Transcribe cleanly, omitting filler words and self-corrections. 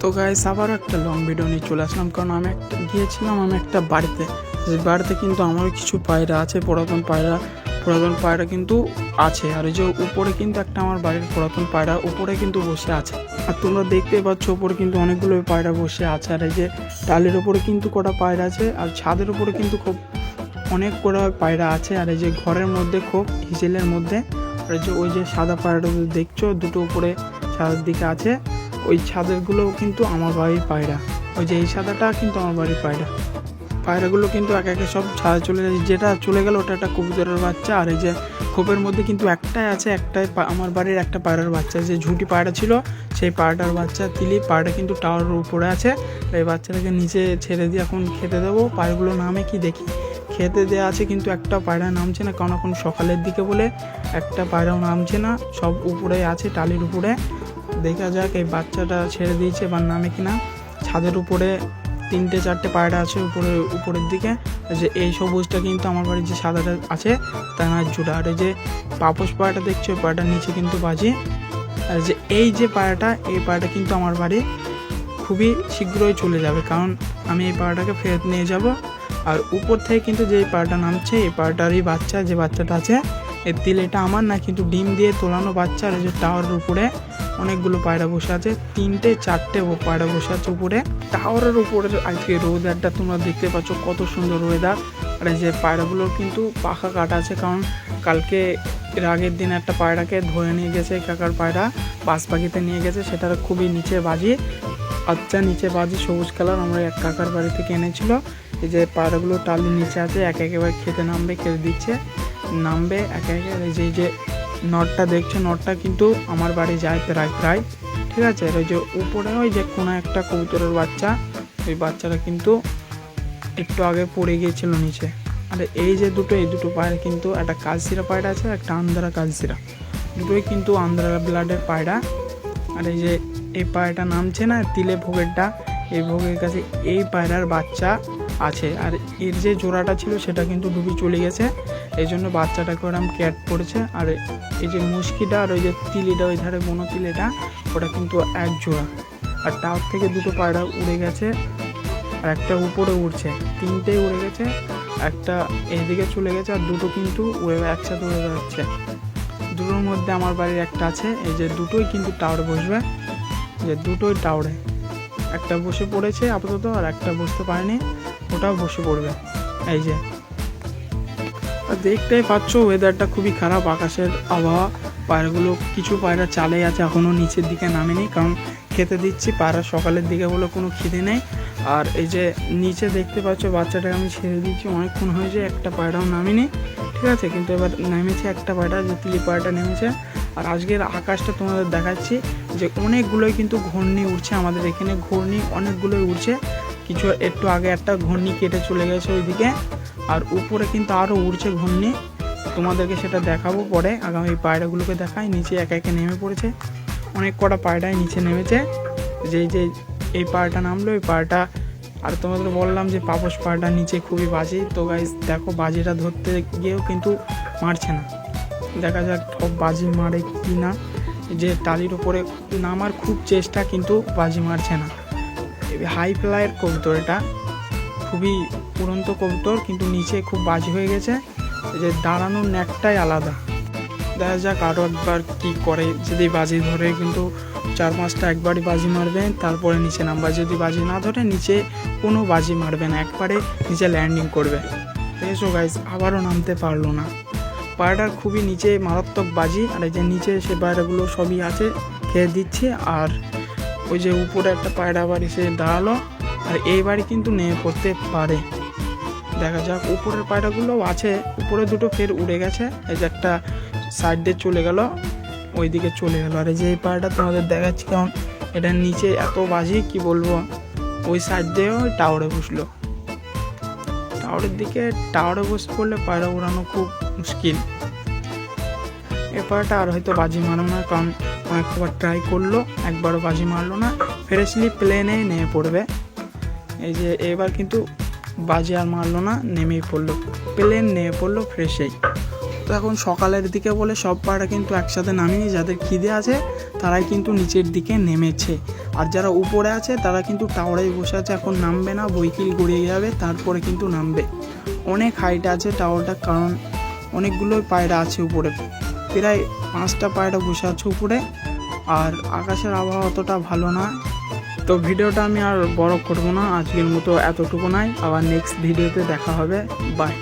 তো গাইস আবারও একটা লং ভিডিও নিয়ে চলে আসলাম, কারণ আমি গিয়েছিলাম একটা বাড়িতে। যে বাড়িতে কিন্তু আমারও কিছু পায়রা আছে, পুরাতন পায়রা কিন্তু আছে। আর এই যে উপরে কিন্তু একটা আমার বাড়ির পুরাতন পায়রা উপরে কিন্তু বসে আছে। আর তোমরা দেখতে পাচ্ছ উপরে কিন্তু অনেকগুলো পায়রা বসে আছে। আর এই যে টালির উপরে কিন্তু কটা পায়রা আছে, আর ছাদের উপরে কিন্তু খুব অনেক কটা পায়রা আছে। আর এই যে ঘরের মধ্যে খুব হিসেলের মধ্যে, আর এই যে ওই যে সাদা পায়রাটা দেখছো দুটো উপরে ছাদের দিকে আছে, ওই ছাদেরগুলো কিন্তু আমার বাড়ির পায়রা। ওই যে এই সাদাটা কিন্তু আমার বাড়ির পায়রাগুলো কিন্তু একে একে সব ছাদে চলে যাচ্ছে। যেটা চলে গেল ওটা একটা কবুতরের বাচ্চা। আর এই যে খোপের মধ্যে কিন্তু একটাই আছে, একটাই আমার বাড়ির একটা পায়রার বাচ্চা। যে ঝুঁটি পায়রা ছিল সেই পায়রাটার বাচ্চা তিলি পায়রাটা কিন্তু টাওয়ারের উপরে আছে। এই বাচ্চাটাকে নিচে ছেড়ে দিয়ে এখন খেতে দেবো। পায়রাগুলো নামে কি দেখি, খেতে দেওয়া আছে কিন্তু একটা পায়রা নামছে না, কারণ এখন সকালের দিকে বলে একটা পায়রাও নামছে না, সব উপরে আছে টালির উপরে। দেখা যাক এই বাচ্চাটা ছেড়ে দিয়েছে বা নামে কিনা। ছাদের উপরে 3-4টে পায়রা আছে উপরের দিকে। যে এই সবুজটা কিন্তু আমার বাড়ির যে সাদাটা আছে তার জোড়া। আর এই যে পাপোশ পায়রাটা দেখছো, ওই পায়রাটার নিচে কিন্তু বাজি। আর যে এই যে পায়রাটা, এই পায়রাটা কিন্তু আমার বাড়ি খুবই শীঘ্রই চলে যাবে, কারণ আমি এই পায়রাটাকে ফেরত নিয়ে যাব। আর উপর থেকে কিন্তু যে পায়রাটা নামছে এই পায়রাটারই বাচ্চা, যে বাচ্চাটা আছে এর তিলেটা আমার না, কিন্তু ডিম দিয়ে তোলানো বাচ্চা। আর এই যে টাওয়ারের উপরে অনেকগুলো পায়রা বসে আছে, 3-4টে পায়রা বসে আছে উপরে টাওয়ারের উপরে। আজকে ওয়েদারটা তোমরা দেখতে পাচ্ছ কত সুন্দর ওয়েদার। আর এই যে পায়রাগুলোর কিন্তু পাখা কাটা আছে, কারণ কালকে এর আগের দিন একটা পায়রাকে ধরে নিয়ে গেছে কাকার পায়রা, বাস পাখিতে নিয়ে গেছে। সেটার খুবই নিচে বাজি, আচ্ছা নিচে বাজি সবুজ কালার, আমরা এক কাকার বাড়ি থেকে এনেছিল। এই যে পায়রাগুলো টালির নিচে আছে, একেবারে খেতে নামবে, খেতে দিচ্ছে নামবে একে একে। এই যে নটটা দেখছো, নটটা কিন্তু আমার বাড়ি যায় প্রায় ঠিক আছে। আর ওই যে উপরে ওই যে কোনো একটা কবুতরের বাচ্চা, ওই বাচ্চাটা কিন্তু একটু আগে পড়ে গিয়েছিল নিচে। আর এই যে এই দুটো পায়রা কিন্তু একটা কালশিরা পায়রা আছে, একটা আন্ধ্রা কালশিরা, দুটোই কিন্তু আন্ধ্রা ব্লাডের পায়রা। আর এই যে এই পায়রাটা নামছে না তিলে ভোগেরটা, এই ভোগের কাছে এই পায়রার বাচ্চা আছে। আর এর যে জোড়াটা ছিল সেটা কিন্তু ডুবে চলে গেছে, এই জন্য বাচ্চাটাকে ওরকম ক্যাট পড়েছে। আর এই যে মুশকিটা আর ওই যে তিলিটা, ওই ধারে বনো তিলেটা, ওটা কিন্তু এক জোড়া। আর টাওয়ার থেকে দুটো পায়রা উড়ে গেছে, আর একটা উপরে উড়ছে, 3টে উড়ে গেছে, একটা এইদিকে চলে গেছে, আর দুটো কিন্তু একসাথে উড়ে বেড়াচ্ছে। দুটোর মধ্যে আমার বাড়ির একটা আছে, এই যে দুটোই কিন্তু টাওয়ারে বসবে, যে দুটোই টাওয়ারে। একটা বসে পড়েছে আপাতত, আর একটা বসতে পারেনি, ওটাও বসে পড়বে। এই যে দেখতেই পাচ্ছ ওয়েদারটা খুবই খারাপ, আকাশের আবহাওয়া। পায়রাগুলো কিছু পায়রা চালে আছে, এখনও নিচের দিকে নামেনি, কারণ খেতে দিচ্ছি। পায়রা সকালের দিকে বলে কোনো খিদে নেই। আর এই যে নিচে দেখতে পাচ্ছ বাচ্চাটাকে আমি ছেড়ে দিচ্ছি, অনেকক্ষণ হয়েছে, একটা পায়রাও নামেনি ঠিক আছে। কিন্তু এবার নেমেছে একটা পায়রা, যে তিলি পায়রাটা নেমেছে। আর আজকের আকাশটা তোমাদের দেখাচ্ছি, যে অনেকগুলোই কিন্তু ঘূর্ণি উঠছে আমাদের এখানে, ঘূর্ণি অনেকগুলোই উঠছে। কিছু একটু আগে একটা ঘূর্ণি কেটে চলে গেছে ওইদিকে, আর উপরে কিন্তু আরও উড়ছে ঘূর্ণি, তোমাদেরকে সেটা দেখাবো পরে। আগামী এই পায়রাগুলোকে দেখাই, নিচে একে একে নেমে পড়েছে, অনেক কটা পায়রাই নিচে নেমেছে। যে এই পায়রাটা নামলো, এই পায়রাটা, আর তোমাদের বললাম যে পাপোশ পায়রাটা নিচে খুবই বাজি। তো গাইস দেখো বাজিটা ধরতে গিয়েও কিন্তু মারছে না, দেখা যাক বাজি মারে কি না। যে টালির উপরে নামার খুব চেষ্টা, কিন্তু বাজি মারছে না। হাই ফ্লাইয়ের কবুতর, এটা খুবই উড়ন্ত কবুতর, কিন্তু নিচে খুব বাজি হয়ে গেছে। যে দাঁড়ানোর নেকটাই আলাদা। দেখা যাক আরও একবার কি করে, যদি বাজি ধরে কিন্তু 4-5টা একবারই বাজি মারবে, তারপরে নিচে নামবে। যদি বাজি না ধরে নিচে কোনো বাজি মারবে না, একবারে নিচে ল্যান্ডিং করবে। দেখেছো গাইস, আবারও নামতে পারলো না। পায়রাটার খুবই নিচে মারাত্মক বাজি। আর এই যে নিচে সে পায়রাগুলো সবই আছে, খেয়ে দিচ্ছে। আর ওই যে উপরে একটা পায়রা আবার এসে দাঁড়ালো, আর এই বাড়ি কিন্তু নেমে পড়তে পারে। দেখা যাক, উপরের পায়রাগুলোও আছে, উপরে দুটো ফের উড়ে গেছে। এই যে একটা সাইড দিয়ে চলে গেল, ওইদিকে চলে গেল। আর এই যে এই পায়রাটা তোমাদের দেখাচ্ছি, কারণ এটার নিচে এত বাজি কি বলবো। ওই সাইড দিয়ে ওই টাওয়ারে বসলো, টাওয়ারের দিকে টাওয়ারে বসে পড়লে পায়রা উড়ানো খুব মুশকিল। এই পায়রাটা আর হয়তো বাজি মারো না, কারণ অনেকবার ট্রাই করলো, একবারও বাজি মারলো না, ফ্রেশলি প্লেনে নেমে পড়বে। এই যে এবার কিন্তু বাজি আর মারলো না, নেমেই পড়লো, প্লেন নেমে পড়লো ফ্রেশেই। তো তো এখন সকালের দিকে বলে সব পায়রা কিন্তু একসাথে নামিয়ে, যাদের খিদে আছে তারাই কিন্তু নিচের দিকে নেমেছে, আর যারা উপরে আছে তারা কিন্তু টাওয়ারেই বসে আছে, এখন নামবে না, বইকিল গড়িয়ে যাবে তারপরে কিন্তু নামবে। অনেক হাইট আছে টাওয়ারটা, কারণ অনেকগুলোই পায়রা আছে উপরে, প্রায় 5টা পায়রা বসে আছে উপরে, আর আকাশের আবহাওয়া অতটা ভালো না। তো ভিডিওটা আমি আর বড় করব না, আজকের মতো এতটুকু নাই, আবার নেক্সট ভিডিওতে দেখা হবে, বাই।